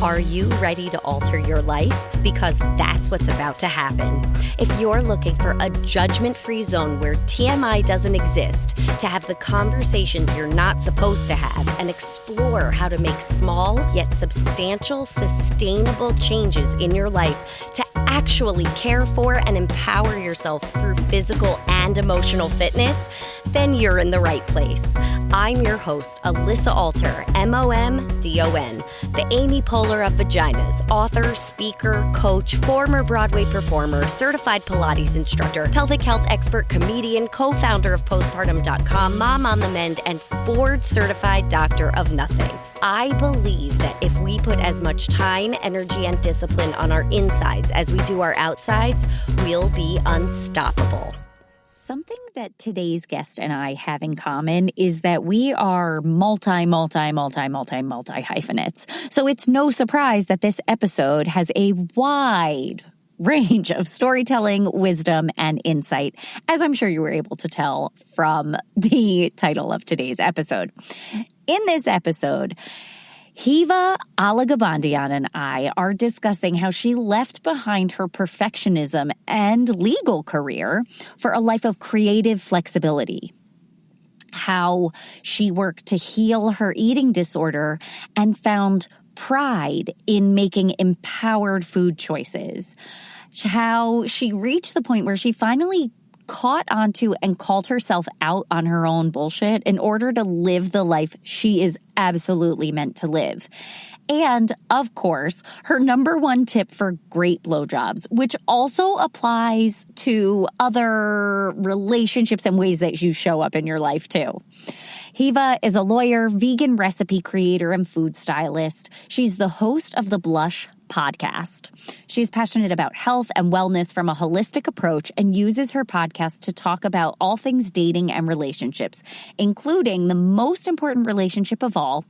Are you ready to alter your life? Because that's what's about to happen. If you're looking for a judgment-free zone where TMI doesn't exist, to have the conversations you're not supposed to have, and explore how to make small yet substantial, sustainable changes in your life to actually care for and empower yourself through physical and emotional fitness, then you're in the right place. I'm your host, Alyssa Alter, MOMDON, the Amy Poehler of vaginas, author, speaker, coach, former Broadway performer, certified Pilates instructor, pelvic health expert, comedian, co-founder of postpartum.com, mom on the mend, and board certified doctor of nothing. I believe that if we put as much time, energy, and discipline on our insides as we do our outsides, we'll be unstoppable. Something that today's guest and I have in common is that we are multi hyphenates. So it's no surprise that this episode has a wide range of storytelling, wisdom, and insight, as I'm sure you were able to tell from the title of today's episode. In this episode, Hiwa, Alaghebandian, and I are discussing how she left behind her perfectionism and legal career for a life of creative flexibility. How she worked to heal her eating disorder and found pride in making empowered food choices. How she reached the point where she finally caught onto and called herself out on her own bullshit in order to live the life she is absolutely meant to live. And, of course, her number one tip for great blowjobs, which also applies to other relationships and ways that you show up in your life, too. Hiwa is a lawyer, vegan recipe creator, and food stylist. She's the host of the Blush podcast. She's passionate about health and wellness from a holistic approach and uses her podcast to talk about all things dating and relationships, including the most important relationship of all,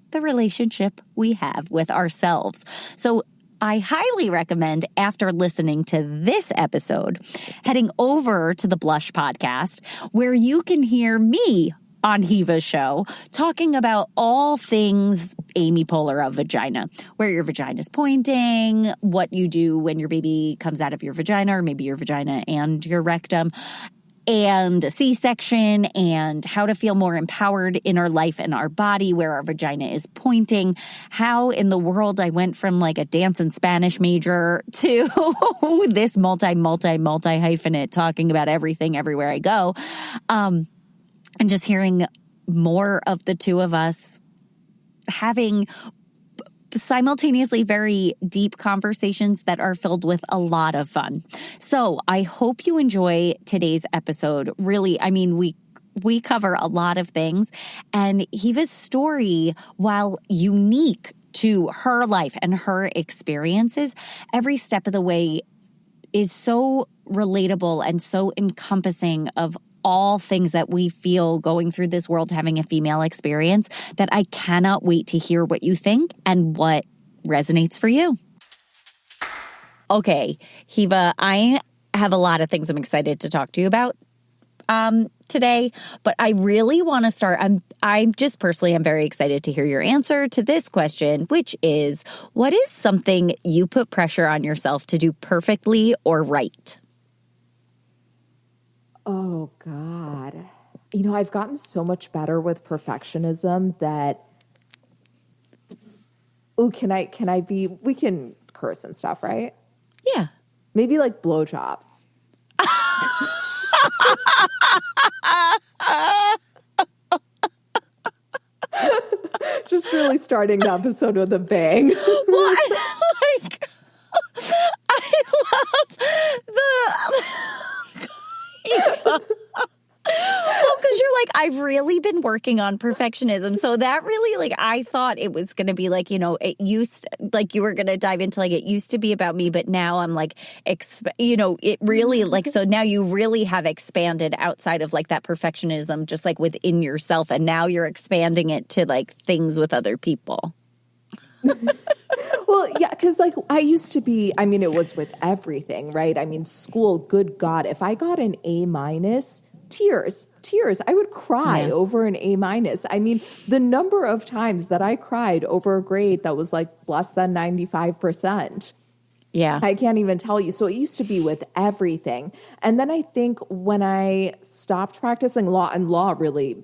the relationship we have with ourselves. So I highly recommend, after listening to this episode, heading over to the Blush podcast, where you can hear me on Hiwa's show, talking about all things Amy Poehler of vagina, where your vagina is pointing, what you do when your baby comes out of your vagina, or maybe your vagina and your rectum, and C-section, and how to feel more empowered in our life and our body where our vagina is pointing, how in the world I went from like a dance and Spanish major to this multi hyphenate talking about everything everywhere I go. And just hearing more of the two of us having simultaneously very deep conversations that are filled with a lot of fun. So I hope you enjoy today's episode. Really, I mean, we cover a lot of things. And Hiwa's story, while unique to her life and her experiences, every step of the way is so relatable and so encompassing of all things that we feel going through this world having a female experience, that I cannot wait to hear what you think and what resonates for you. Okay, Hiwa, I have a lot of things I'm excited to talk to you about today, but I really want to start. I'm just personally, I'm very excited to hear your answer to this question, which is, what is something you put pressure on yourself to do perfectly or right? Oh, God. You know, I've gotten so much better with perfectionism that, we can curse and stuff, right? Yeah. Maybe like blowjobs. Just really starting the episode with a bang. Well, I love well, because you're like, I've really been working on perfectionism. So that really, like, I thought it was going to be like, you know, it used, like, you were going to dive into, like, it used to be about me, but now I'm like, it really, like, so now you really have expanded outside of, like, that perfectionism, just, like, within yourself. And now you're expanding it to, like, things with other people. Well, yeah, because like I used to be, I mean, it was with everything, right? I mean, school, good God, if I got an A- tears. I would cry over an A-. I mean, the number of times that I cried over a grade that was like less than 95%. Yeah. I can't even tell you. So it used to be with everything. And then I think when I stopped practicing law, and law really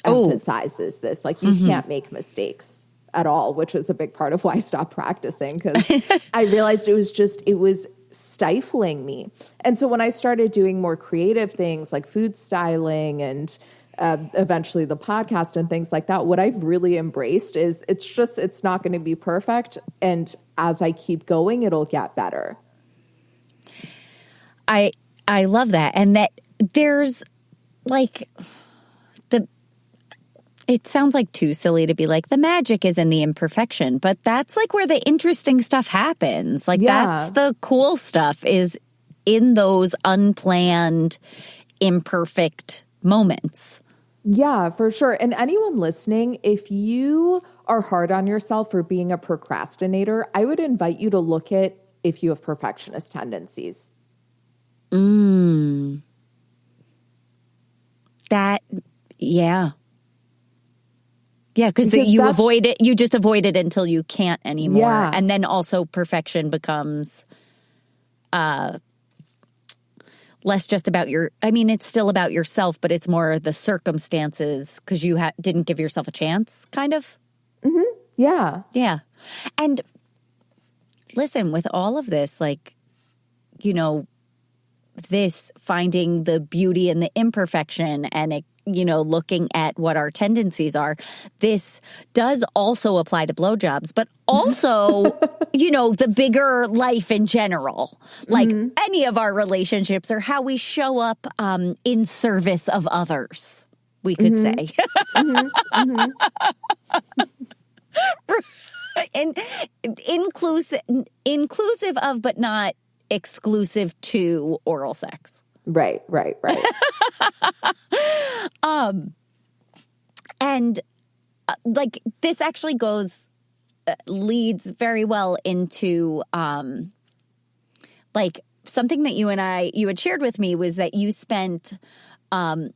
emphasizes this, like you can't make mistakes at all, which is a big part of why I stopped practicing, because I realized it was stifling me. And so when I started doing more creative things like food styling and eventually the podcast and things like that, what I've really embraced is it's not going to be perfect. And as I keep going, it'll get better. I love that. And that there's like it sounds like too silly to be like the magic is in the imperfection, but that's like where the interesting stuff happens. Like that's the cool stuff is in those unplanned, imperfect moments. Yeah, for sure. And anyone listening, if you are hard on yourself for being a procrastinator, I would invite you to look at if you have perfectionist tendencies. Yeah, because you avoid it. You just avoid it until you can't anymore. Yeah. And then also perfection becomes less just about it's still about yourself, but it's more the circumstances because you didn't give yourself a chance, kind of. Mm-hmm. Yeah. Yeah. And listen, with all of this, like, this finding the beauty in the imperfection and looking at what our tendencies are, this does also apply to blowjobs, but also, the bigger life in general, like any of our relationships or how we show up in service of others, we could say. And inclusive of, but not exclusive to oral sex. Right. And like this actually leads very well into like something that you had shared with me was that you spent a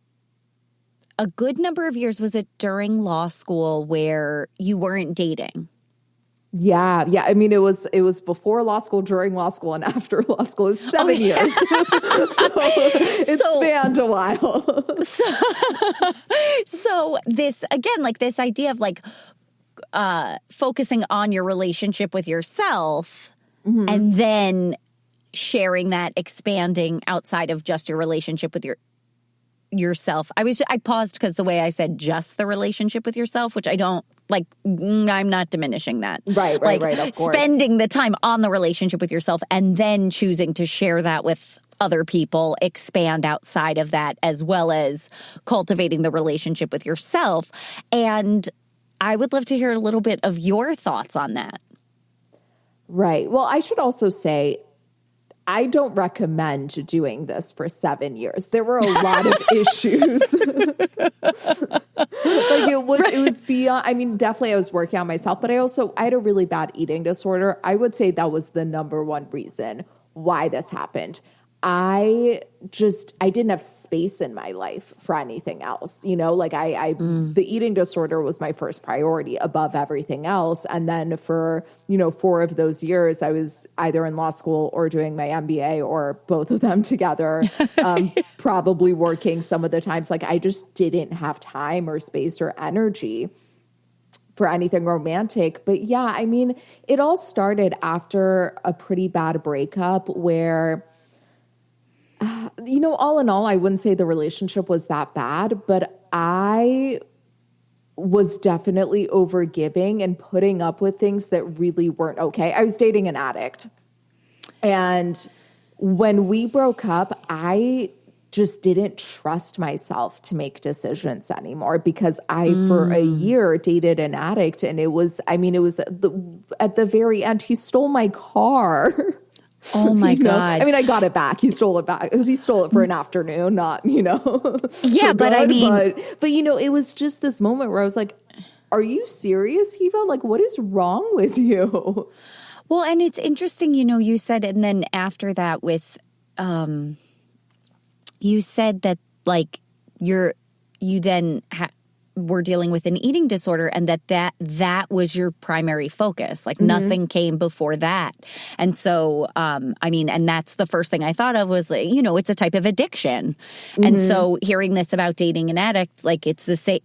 good number of years, was it during law school, where you weren't dating? Yeah. I mean, it was before law school, during law school, and after law school. It was 7 years. So it spanned a while. So this, again, like this idea of like focusing on your relationship with yourself and then sharing that, expanding outside of just your relationship with yourself. I paused because the way I said just the relationship with yourself, which I don't like, I'm not diminishing that. Right. Of course. Spending the time on the relationship with yourself and then choosing to share that with other people, expand outside of that, as well as cultivating the relationship with yourself. And I would love to hear a little bit of your thoughts on that. Right. Well, I should also say, I don't recommend doing this for 7 years. There were a lot of issues. Like it was beyond, I mean, definitely I was working on myself, but I had a really bad eating disorder. I would say that was the number one reason why this happened. I didn't have space in my life for anything else. The eating disorder was my first priority above everything else. And then for, 4 of those years, I was either in law school or doing my MBA or both of them together, probably working some of the times. Like I just didn't have time or space or energy for anything romantic. But yeah, I mean, it all started after a pretty bad breakup where, all in all, I wouldn't say the relationship was that bad, but I was definitely overgiving and putting up with things that really weren't okay. I was dating an addict. And when we broke up, I just didn't trust myself to make decisions anymore because for a year, dated an addict. And it was at the very end, he stole my car. Oh my God. I mean, I got it back. He stole it back because he stole it for an afternoon, not, Yeah, but good. I mean, but it was just this moment where I was like, are you serious, Hiwa? Like, what is wrong with you? Well, and it's interesting, you said, and then after that with, you said that like you then were dealing with an eating disorder, and that was your primary focus. Like nothing came before that. And so, and that's the first thing I thought of was like, it's a type of addiction. And so hearing this about dating an addict, like it's the same,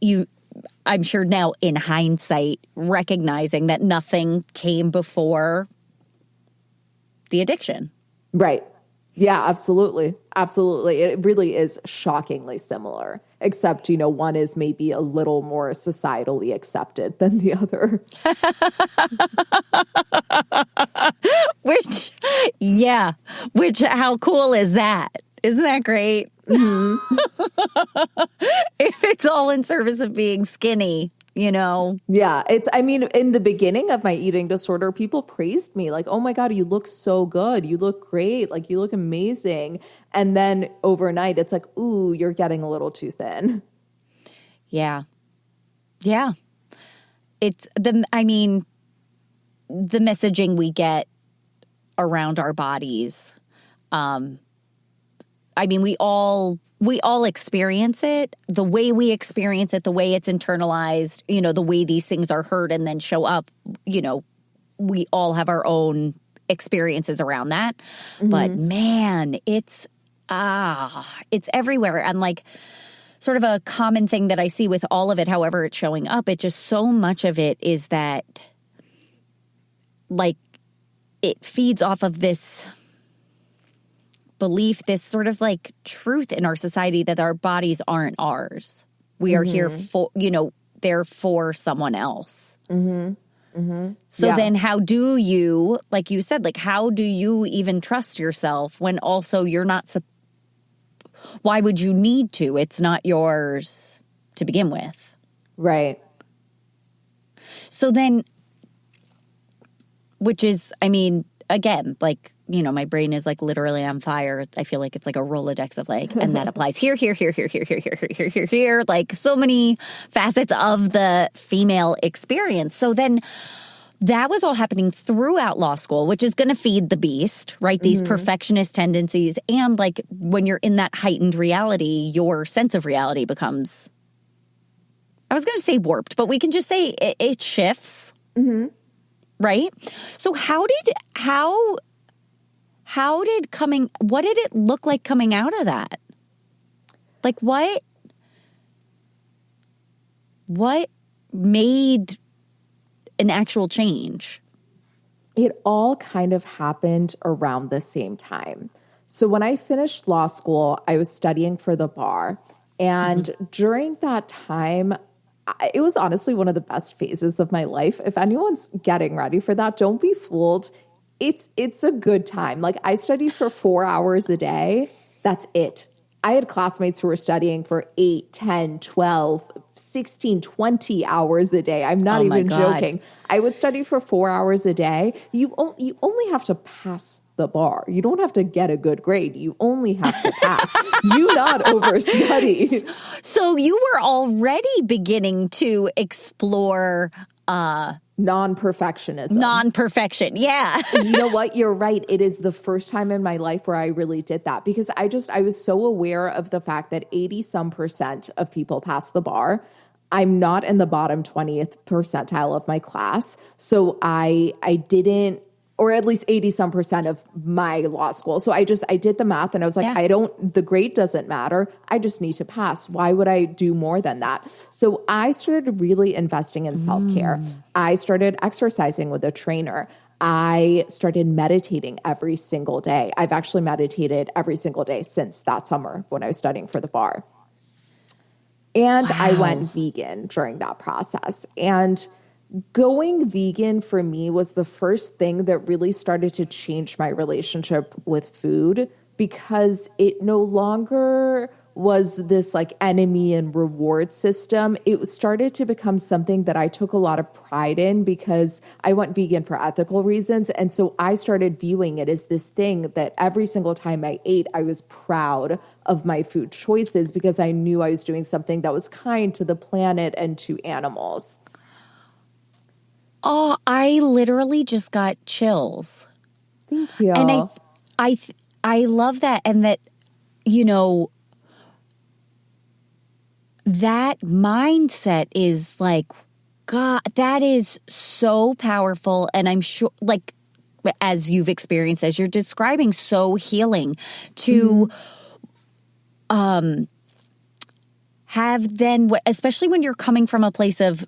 I'm sure now in hindsight, recognizing that nothing came before the addiction. Right. Yeah, absolutely. Absolutely. It really is shockingly similar, except, one is maybe a little more societally accepted than the other. How cool is that? Isn't that great? If it's all in service of being skinny, Yeah. In the beginning of my eating disorder, people praised me like, oh my God, you look so good. You look great. Like you look amazing. And then overnight it's like, ooh, you're getting a little too thin. Yeah. Yeah. It's the messaging we get around our bodies. We all experience it, the way we experience it, the way it's internalized, the way these things are heard and then show up, we all have our own experiences around that. But man, it's everywhere. And like sort of a common thing that I see with all of it, however it's showing up, it just so much of it is that like it feeds off of this belief, this sort of like truth in our society that our bodies aren't ours. We are here for, they're for someone else. So then how do you, like you said, like how do you even trust yourself when also you're not, why would you need to? It's not yours to begin with. Right. So then, which is, again, like, my brain is like literally on fire. I feel like it's like a Rolodex of like, and that applies here, like so many facets of the female experience. So then that was all happening throughout law school, which is going to feed the beast, right? These perfectionist tendencies. And like when you're in that heightened reality, your sense of reality becomes, I was going to say warped, but we can just say it shifts. Right? So what did it look like coming out of that? Like what made an actual change? It all kind of happened around the same time. So when I finished law school, I was studying for the bar. And during that time, it was honestly one of the best phases of my life. If anyone's getting ready for that, don't be fooled. It's a good time. Like I studied for 4 hours a day. That's it. I had classmates who were studying for 8, 10, 12, 16, 20 hours a day. I'm not even joking. I would study for 4 hours a day. You only have to pass the bar. You don't have to get a good grade. You only have to pass. Do not overstudy. So you were already beginning to explore non-perfectionism. Non-perfection. Yeah. You know what? You're right. It is the first time in my life where I really did that because I was so aware of the fact that 80% of people pass the bar. I'm not in the bottom 20th percentile of my class. So I didn't, or at least 80% of my law school. So I did the math and I was like, the grade doesn't matter. I just need to pass. Why would I do more than that? So I started really investing in self-care. I started exercising with a trainer. I started meditating every single day. I've actually meditated every single day since that summer when I was studying for the bar. And I went vegan during that process. And going vegan for me was the first thing that really started to change my relationship with food because it no longer was this like enemy and reward system. It started to become something that I took a lot of pride in because I went vegan for ethical reasons. And so I started viewing it as this thing that every single time I ate, I was proud of my food choices because I knew I was doing something that was kind to the planet and to animals. Oh, I literally just got chills. Thank you. And I love that. And that, that mindset is like, God, that is so powerful. And I'm sure, like, as you've experienced, as you're describing, so healing to have then, especially when you're coming from a place of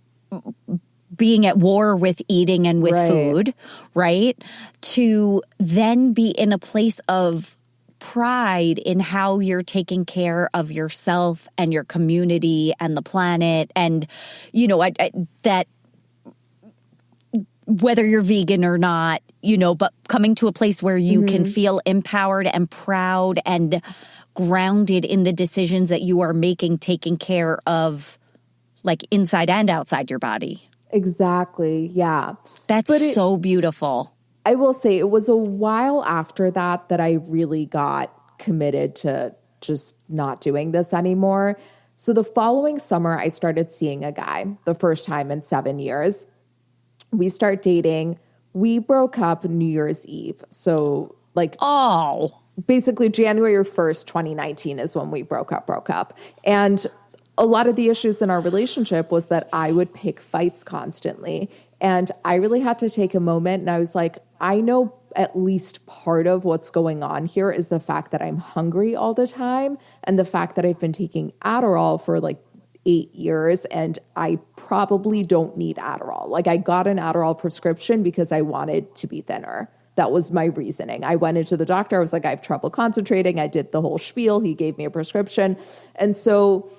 being at war with eating and with food, right? To then be in a place of pride in how you're taking care of yourself and your community and the planet. And, you know, that whether you're vegan or not, you know, but coming to a place where you can feel empowered and proud and grounded in the decisions that you are making, taking care of like inside and outside your body. Exactly. Yeah. That's so beautiful. I will say it was a while after that I really got committed to just not doing this anymore. So the following summer, I started seeing a guy the first time in 7 years. We start dating. We broke up New Year's Eve. So like, basically January 1st, 2019 is when we broke up. And a lot of the issues in our relationship was that I would pick fights constantly. And I really had to take a moment and I was like, I know at least part of what's going on here is the fact that I'm hungry all the time and the fact that I've been taking Adderall for like 8 years and I probably don't need Adderall. Like I got an Adderall prescription because I wanted to be thinner. That was my reasoning. I went into the doctor. I was like, I have trouble concentrating. I did the whole spiel. He gave me a prescription. And so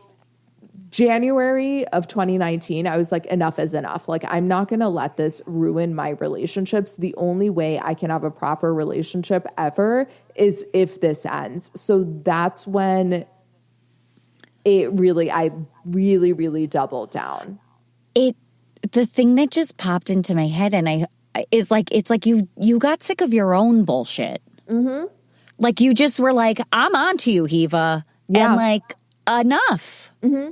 January of 2019, I was like, enough is enough. Like, I'm not going to let this ruin my relationships. The only way I can have a proper relationship ever is if this ends. So that's when I really doubled down. The thing that just popped into my head and it's like you got sick of your own bullshit. Mm-hmm. Like you just were like, I'm on to you, Hiwa. Yeah. And like, enough. Mm-hmm.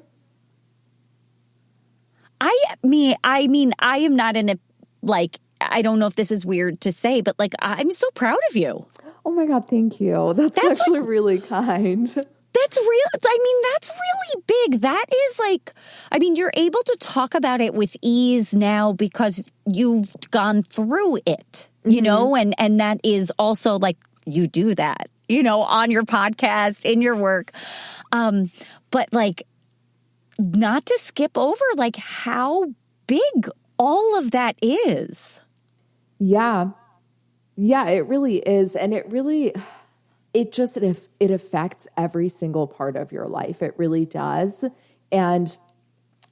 I mean, I am not in a, like, I don't know if this is weird to say, but like, I'm so proud of you. Oh my God, thank you. That's actually like, really kind. That's real. I mean, that's really big. That is like, I mean, you're able to talk about it with ease now because you've gone through it, you know, and that is also like, you do that, you know, on your podcast, in your work. But like, not to skip over like how big all of that is. Yeah. Yeah, it really is. And it affects every single part of your life. It really does. And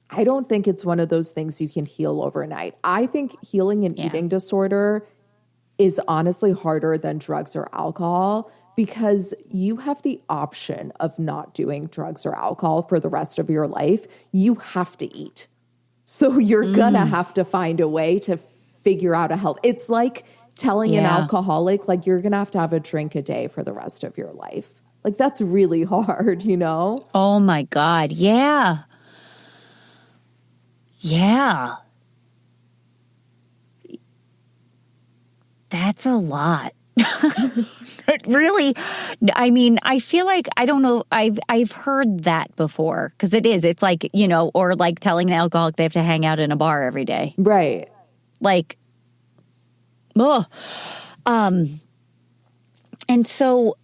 I don't think it's one of those things you can heal overnight. I think healing an eating disorder is honestly harder than drugs or alcohol because you have the option of not doing drugs or alcohol for the rest of your life. You have to eat. So you're gonna have to find a way to figure out a health. It's like telling an alcoholic, like, you're gonna have to have a drink a day for the rest of your life. Like, that's really hard, you know? Oh my God. Yeah. Yeah. That's a lot. Really, I mean, I feel like, I don't know, I've heard that before because it's like, you know, or like telling an alcoholic they have to hang out in a bar every day. Right. Like, and so,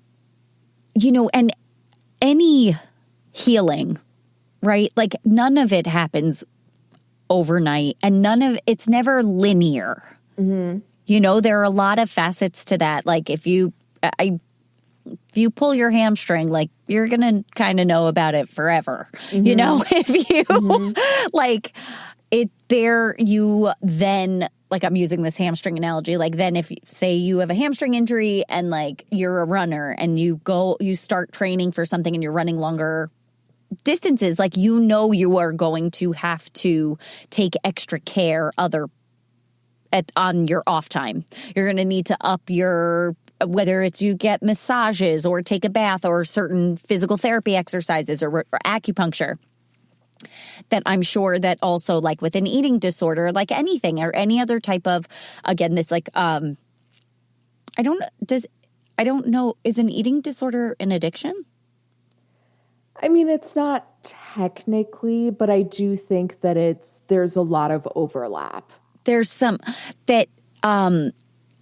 you know, and any healing, right? Like none of it happens overnight and it's never linear. Mm-hmm. You know, there are a lot of facets to that. Like if you pull your hamstring, like you're going to kind of know about it forever. Mm-hmm. You know, if you like it there, you then, like I'm using this hamstring analogy, like then if say you have a hamstring injury and like you're a runner and you start training for something and you're running longer distances, like, you know, you are going to have to take extra care on your off time. You're going to need to up whether it's you get massages or take a bath or certain physical therapy exercises or acupuncture. That I'm sure that also, like with an eating disorder, like anything or any other type of, again, this like, I don't know, is an eating disorder an addiction? I mean, it's not technically, but I do think that there's a lot of overlap. There's some that, then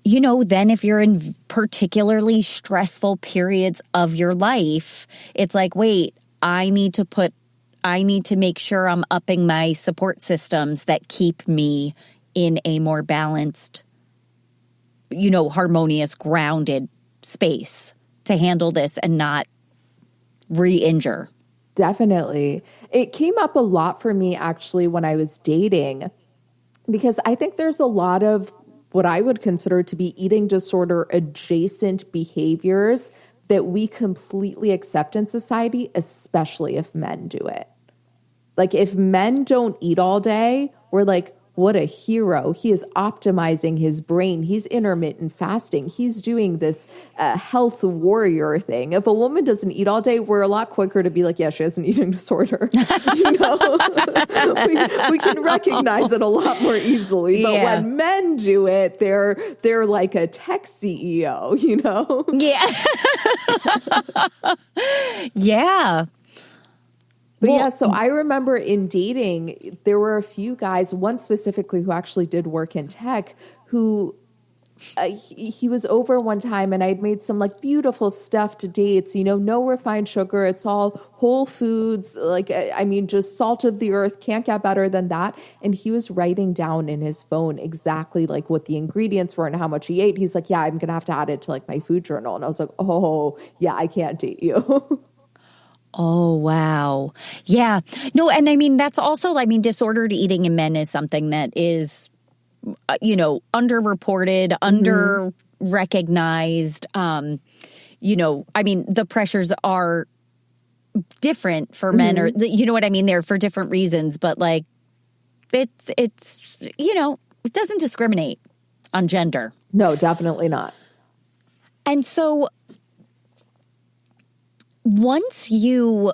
if you're in particularly stressful periods of your life, it's like, wait, I need to make sure I'm upping my support systems that keep me in a more balanced, harmonious, grounded space to handle this and not re-injure. Definitely. It came up a lot for me actually when I was dating, because I think there's a lot of what I would consider to be eating disorder adjacent behaviors that we completely accept in society, especially if men do it. Like if men don't eat all day, we're like, what a hero. He is optimizing his brain. He's intermittent fasting. He's doing this health warrior thing. If a woman doesn't eat all day, we're a lot quicker to be like, yeah, she has an eating disorder. we can recognize it a lot more easily. But when men do it, they're like a tech CEO, Yeah. Yeah. But so I remember in dating, there were a few guys, one specifically who actually did work in tech, who he was over one time and I'd made some like beautiful stuffed dates, no refined sugar. It's all whole foods. Like, I mean, just salt of the earth, can't get better than that. And he was writing down in his phone exactly like what the ingredients were and how much he ate. He's like, yeah, I'm going to have to add it to like my food journal. And I was like, oh yeah, I can't date you. Oh, wow. Yeah. No, and I mean, that's also, disordered eating in men is something that is, underreported, under-recognized. The pressures are different for men or, you know what I mean? They're for different reasons, but like, it's it doesn't discriminate on gender. No, definitely not. And so once you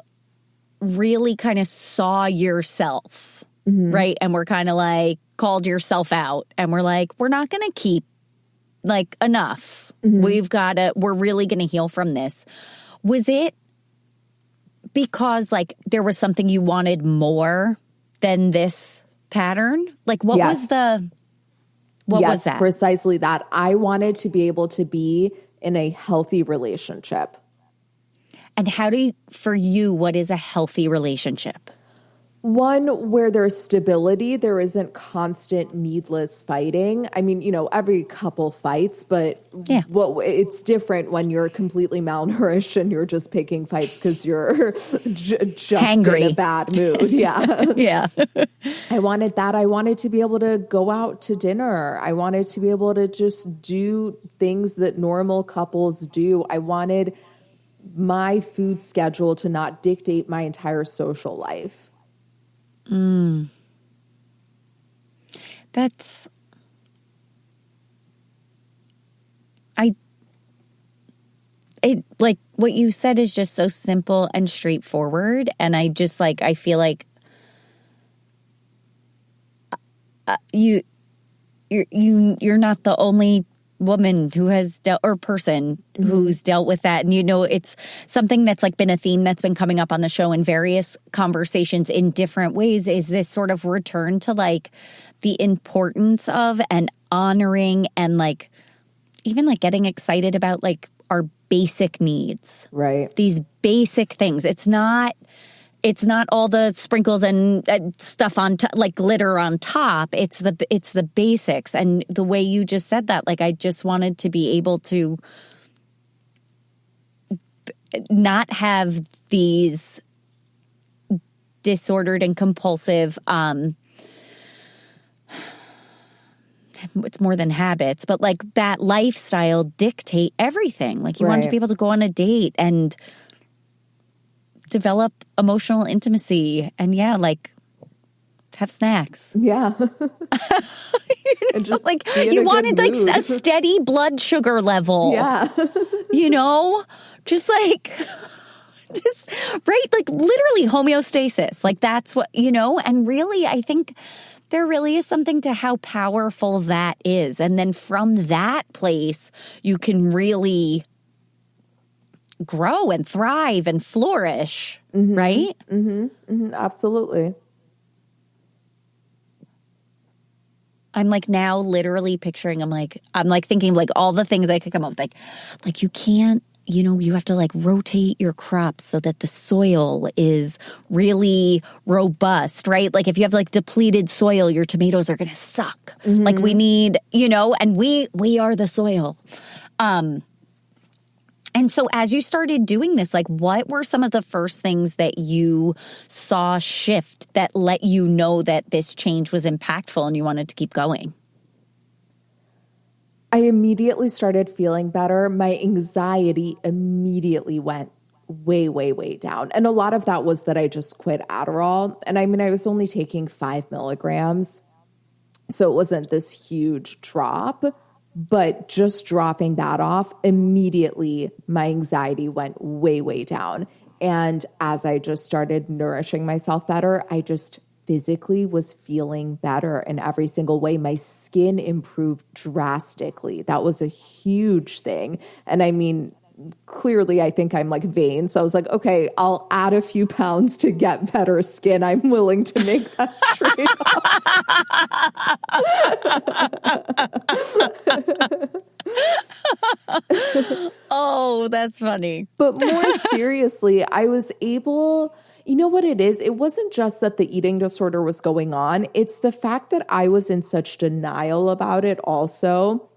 really kind of saw yourself, right? And we're kind of like called yourself out and we're like, we're not going to keep like enough. We're really going to heal from this. Was it because like there was something you wanted more than this pattern? Like what was that? Precisely that. I wanted to be able to be in a healthy relationship. And what is a healthy relationship? One where there's stability, there isn't constant needless fighting. I mean, every couple fights, but it's different when you're completely malnourished and you're just picking fights because you're just hangry. In a bad mood. Yeah. Yeah. I wanted that. I wanted to be able to go out to dinner. I wanted to be able to just do things that normal couples do. I wanted my food schedule to not dictate my entire social life. That's, like what you said is just so simple and straightforward. And I just like, I feel like you're not the only woman who has dealt or person who's dealt with that. And, it's something that's like been a theme that's been coming up on the show in various conversations in different ways is this sort of return to like the importance of and honoring and like even like getting excited about like our basic needs. Right. These basic things. It's not all the sprinkles and stuff on like glitter on top. It's the basics. And the way you just said that, like I just wanted to be able to not have these disordered and compulsive it's more than habits, but like that lifestyle dictate everything. Like you want to be able to go on a date and develop emotional intimacy and like have snacks. Yeah. And just like you wanted like a steady blood sugar level. Yeah. Just like right, like literally homeostasis. Like that's what, and really I think there really is something to how powerful that is. And then from that place, you can really grow and thrive and flourish, right? Absolutely. I'm like now literally picturing, I'm like thinking like all the things I could come up with. Like you can't, you have to like rotate your crops so that the soil is really robust, right? Like if you have like depleted soil, your tomatoes are going to suck. Like we need, and we are the soil. And so as you started doing this, like what were some of the first things that you saw shift that let you know that this change was impactful and you wanted to keep going? I immediately started feeling better. My anxiety immediately went way, way, way down. And a lot of that was that I just quit Adderall. And I mean, I was only taking 5 milligrams. So it wasn't this huge drop. But just dropping that off, immediately my anxiety went way, way down. And as I just started nourishing myself better, I just physically was feeling better in every single way. My skin improved drastically. That was a huge thing. And I mean, clearly I think I'm like vain. So I was like, okay, I'll add a few pounds to get better skin. I'm willing to make that trade-off. Oh, that's funny. But more seriously, I was able, you know what it is? It wasn't just that the eating disorder was going on. It's the fact that I was in such denial about it also.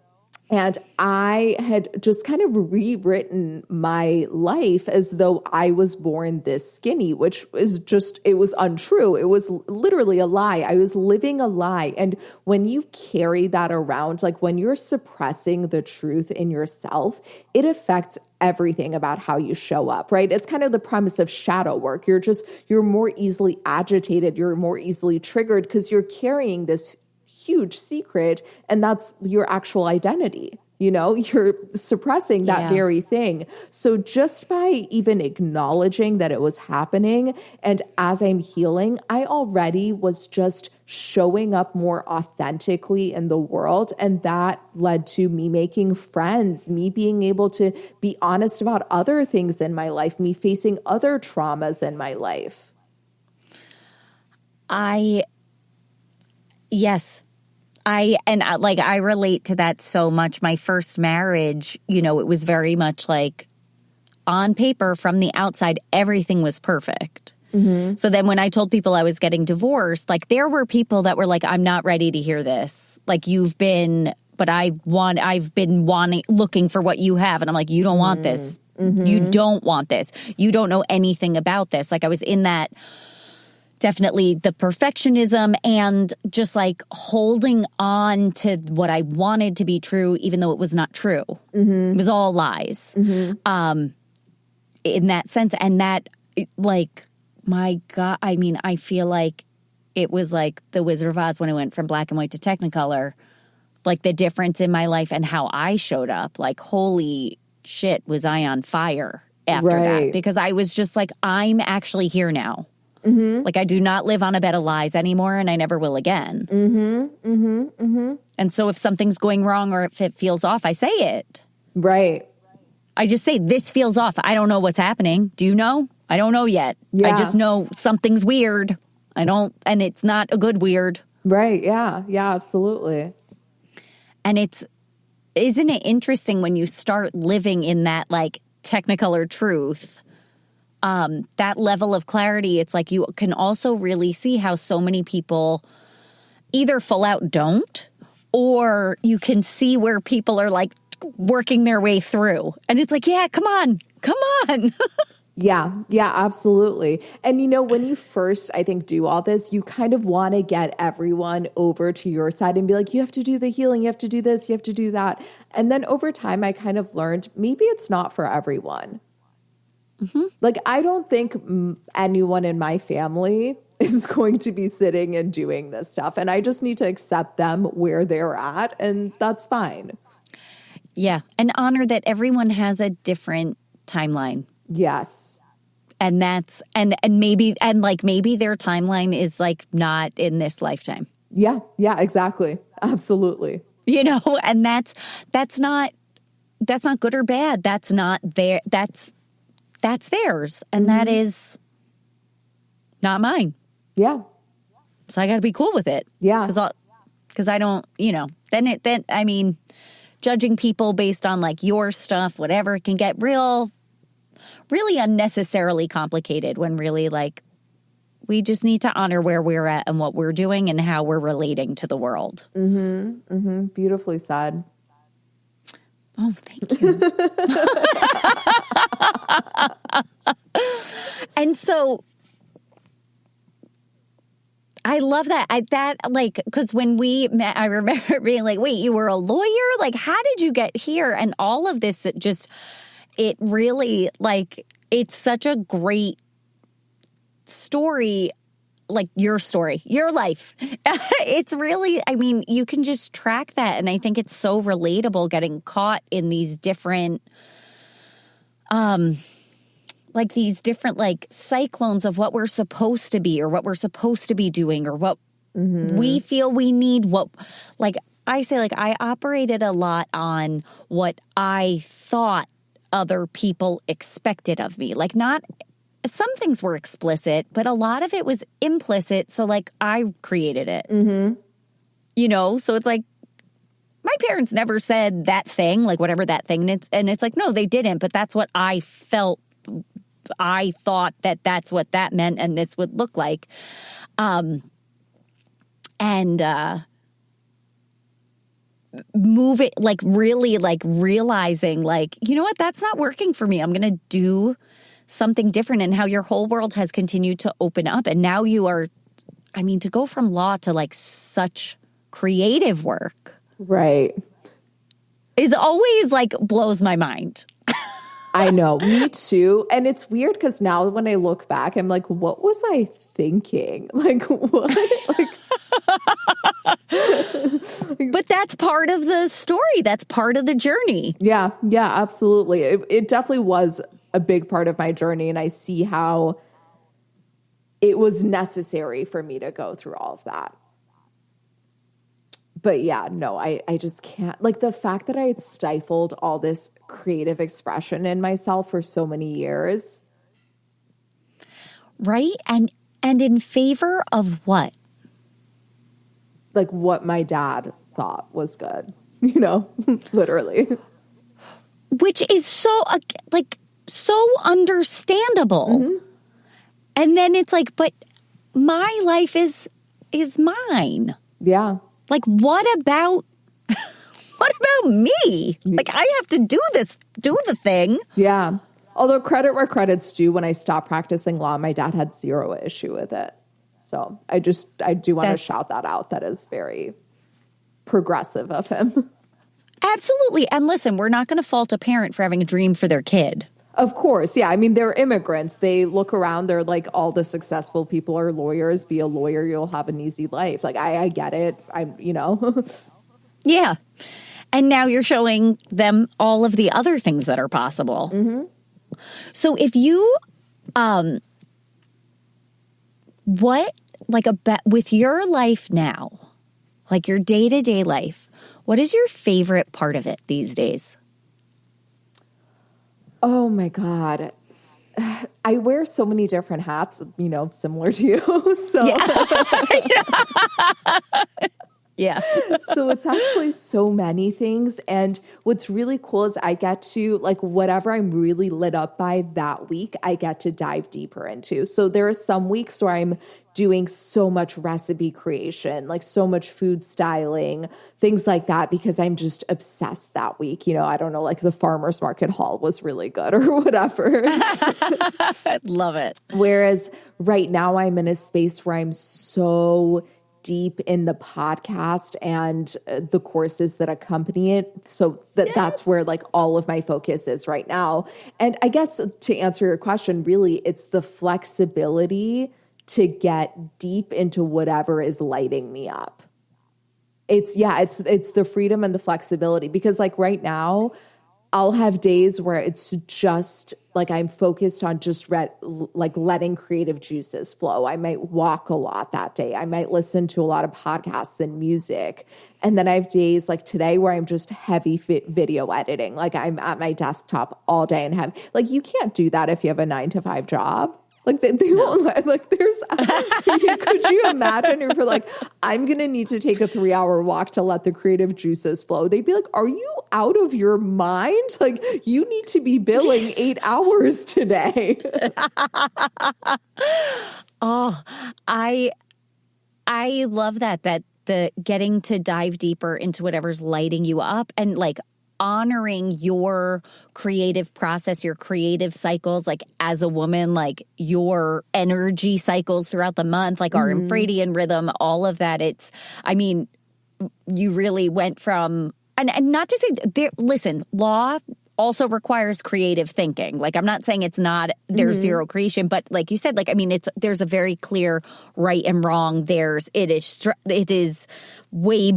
And I had just kind of rewritten my life as though I was born this skinny, which is just, it was untrue. It was literally a lie. I was living a lie. And when you carry that around, like when you're suppressing the truth in yourself, it affects everything about how you show up, right? It's kind of the premise of shadow work. You're more easily agitated. You're more easily triggered because you're carrying this huge secret, and that's your actual identity. You're suppressing that very thing. So just by even acknowledging that it was happening, and as I'm healing, I already was just showing up more authentically in the world. And that led to me making friends, me being able to be honest about other things in my life, me facing other traumas in my life. Yes. I relate to that so much. My first marriage, it was very much like on paper from the outside, everything was perfect. So then when I told people I was getting divorced, like there were people that were like, I'm not ready to hear this. Like I've been looking for what you have. And I'm like, you don't want this. You don't want this. You don't know anything about this. Like I was in that, definitely the perfectionism and just like holding on to what I wanted to be true, even though it was not true. It was all lies. In that sense. And that like, my God, I mean, I feel like it was like the Wizard of Oz when it went from black and white to Technicolor, like the difference in my life and how I showed up. Like, holy shit, was I on fire after that? Because I was just like, I'm actually here now. Like I do not live on a bed of lies anymore, and I never will again. And so if something's going wrong or if it feels off, I say it. Right. I just say, this feels off. I don't know what's happening. Do you know? I don't know yet. I just know something's weird. And it's not a good weird. Right. Yeah. Yeah, absolutely. And isn't it interesting when you start living in that like Technicolor truth, that level of clarity, it's like you can also really see how so many people either full out don't, or you can see where people are like working their way through. And it's like, yeah, come on. Yeah, absolutely. And when you first, I think, do all this, you kind of want to get everyone over to your side and be like, you have to do the healing, you have to do this, you have to do that. And then over time, I kind of learned maybe it's not for everyone. Like, I don't think anyone in my family is going to be sitting and doing this stuff. And I just need to accept them where they're at. And that's fine. Yeah. And honor that everyone has a different timeline. Yes. And that's, and maybe their timeline is like not in this lifetime. Yeah, exactly. Absolutely. And that's not good or bad. That's not there. that's theirs. And that is not mine. Yeah. So I got to be cool with it. Yeah. Because I don't, then I mean, judging people based on like your stuff, whatever, can get really unnecessarily complicated when really like we just need to honor where we're at and what we're doing and how we're relating to the world. Beautifully said. Oh, thank you. And so I love that. Because when we met, I remember being like, wait, you were a lawyer? Like, how did you get here? And all of this, it really, like, it's such a great story, like your story, your life. It's really, I mean, you can just track that. And I think it's so relatable getting caught in these different, cyclones of what we're supposed to be or what we're supposed to be doing or what we feel we need. I say, I operated a lot on what I thought other people expected of me. Like, not, some things were explicit, but a lot of it was implicit. So like I created it, so it's like, my parents never said that thing, like whatever that thing is. And it's like, no, they didn't. But that's what I felt. I thought that that's what that meant and this would look like. Move it, like really like realizing like, you know what, that's not working for me. I'm going to do something different, and how your whole world has continued to open up. And now you are, I mean, to go from law to like such creative work. Right. Is always like blows my mind. I know, me too. And it's weird because now when I look back, I'm like, what was I thinking? Like, what? But that's part of the story. That's part of the journey. Yeah, absolutely. It definitely was a big part of my journey. And I see how it was necessary for me to go through all of that. But yeah, no, I just can't. Like, the fact that I had stifled all this creative expression in myself for so many years. Right? And in favor of what? Like what my dad thought was good, literally. Which is so understandable. And then it's like, but my life is mine. Yeah. Like, what about me? Like, I have to do the thing. Yeah. Although credit where credit's due, when I stopped practicing law, my dad had zero issue with it. So I do want to shout that out. That is very progressive of him. Absolutely. And listen, we're not going to fault a parent for having a dream for their kid. Of course. Yeah. I mean, they're immigrants. They look around. They're like, all the successful people are lawyers. Be a lawyer. You'll have an easy life. Like, I get it. Yeah. And now you're showing them all of the other things that are possible. So if you, with your life now, like your day-to-day life, what is your favorite part of it these days? Oh my God. I wear so many different hats, similar to you. So yeah. So it's actually so many things. And what's really cool is I get to, like, whatever I'm really lit up by that week, I get to dive deeper into. So there are some weeks where I'm doing so much recipe creation, like so much food styling, things like that, because I'm just obsessed that week. I don't know, like the farmer's market haul was really good or whatever. I love it. Whereas right now I'm in a space where I'm so deep in the podcast and the courses that accompany it. So that's where like all of my focus is right now. And I guess to answer your question, really, it's the flexibility to get deep into whatever is lighting me up. It's the freedom and the flexibility, because like right now I'll have days where it's just like I'm focused on just like letting creative juices flow. I might walk a lot that day. I might listen to a lot of podcasts and music. And then I have days like today where I'm just heavy video editing. Like I'm at my desktop all day and like you can't do that if you have a 9-to-5 job. Like they won't let, like there's, could you imagine if you're like, I'm going to need to take a 3-hour walk to let the creative juices flow. They'd be like, are you out of your mind? Like you need to be billing 8 hours today. Oh, I love that the getting to dive deeper into whatever's lighting you up and like honoring your creative process, your creative cycles, like as a woman, like your energy cycles throughout the month, like our infradian rhythm, all of that. You really went from, and not to say, listen, law also requires creative thinking. Like, I'm not saying it's not, there's zero creation, but like you said, like, there's a very clear right and wrong. It is way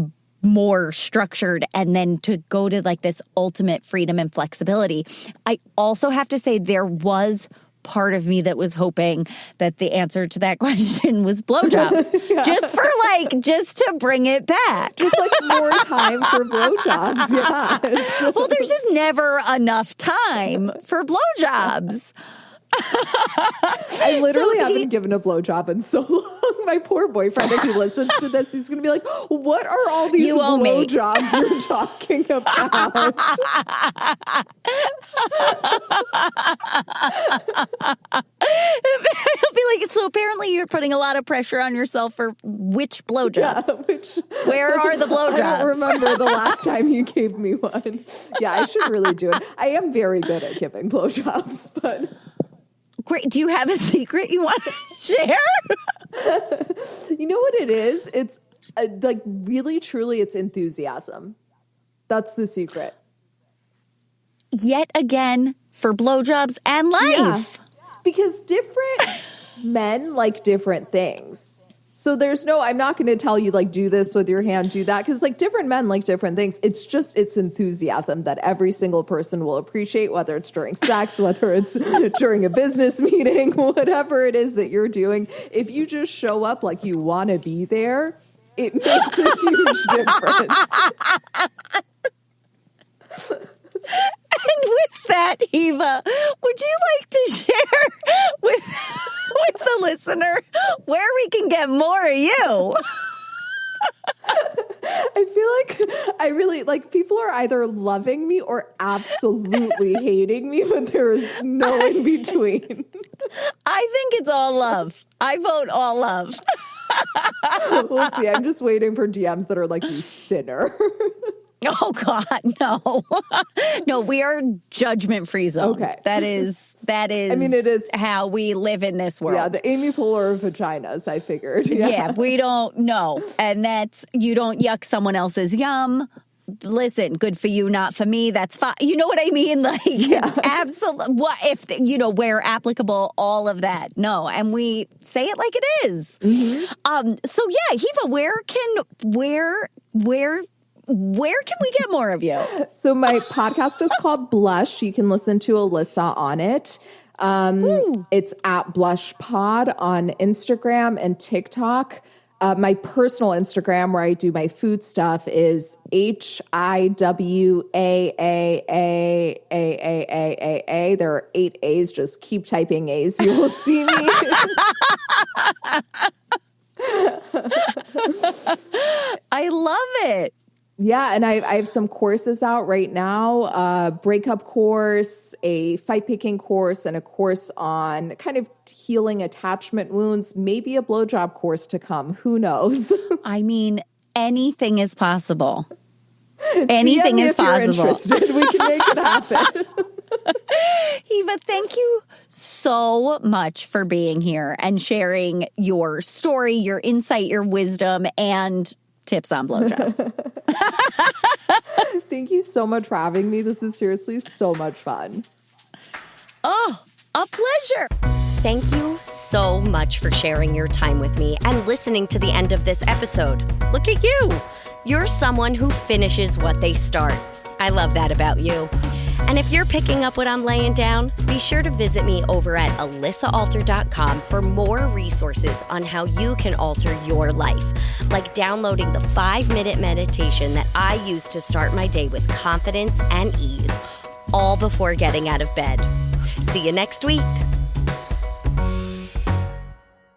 more structured, and then to go to like this ultimate freedom and flexibility. I also have to say there was part of me that was hoping that the answer to that question was blowjobs. just to bring it back. Just like more time for blowjobs. Yeah. Well, there's just never enough time for blowjobs. I literally haven't given a blowjob in so long. My poor boyfriend, if he listens to this, he's going to be like, what are all these blowjobs you're talking about? He'll be like, so apparently you're putting a lot of pressure on yourself for which blowjobs? Yeah, where are the blowjobs? I don't remember the last time you gave me one. Yeah, I should really do it. I am very good at giving blowjobs, but... Great. Do you have a secret you want to share? You know what it is? It's like really, truly, it's enthusiasm. That's the secret. Yet again, for blowjobs and life. Yeah. Because different men like different things. So I'm not going to tell you like, do this with your hand, do that. Because like different men like different things. It's enthusiasm that every single person will appreciate, whether it's during sex, whether it's during a business meeting, whatever it is that you're doing. If you just show up like you want to be there, it makes a huge difference. And with that, Hiwa, would you like to share with the listener where we can get more of you? I feel like I really, like, people are either loving me or absolutely hating me, but there is no in between. I think it's all love. I vote all love. We'll see. I'm just waiting for DMs that are like, you sinner. Oh God, no. No, we are judgment-free zone. Okay. That is I mean, it is how we live in this world. Yeah, the Amy Poehler of vaginas, I figured. Yeah, we don't know. And that's, you don't yuck someone else's yum. Listen, good for you, not for me. That's fine. You know what I mean? Like, absolutely. What if, where applicable, all of that. No. And we say it like it is. Mm-hmm. So yeah, Hiwa, where can we get more of you? So my podcast is called Blush. You can listen to Alyssa on it. It's at Blush Pod on Instagram and TikTok. My personal Instagram, where I do my food stuff, is HIWAAAAAAAA. There are 8 A's. Just keep typing A's. You will see me. I love it. Yeah, and I have some courses out right now, a breakup course, a fight picking course, and a course on kind of healing attachment wounds, maybe a blowjob course to come. Who knows? I mean, anything is possible. Anything is possible. We can make it happen. Hiwa, thank you so much for being here and sharing your story, your insight, your wisdom, and tips on blowjobs. Thank you so much for having me. This is seriously so much fun. Oh, a pleasure. Thank you so much for sharing your time with me and listening to the end of this episode. Look at you. You're someone who finishes what they start. I love that about you. And if you're picking up what I'm laying down, be sure to visit me over at alissaalter.com for more resources on how you can alter your life, like downloading the 5-minute meditation that I use to start my day with confidence and ease, all before getting out of bed. See you next week.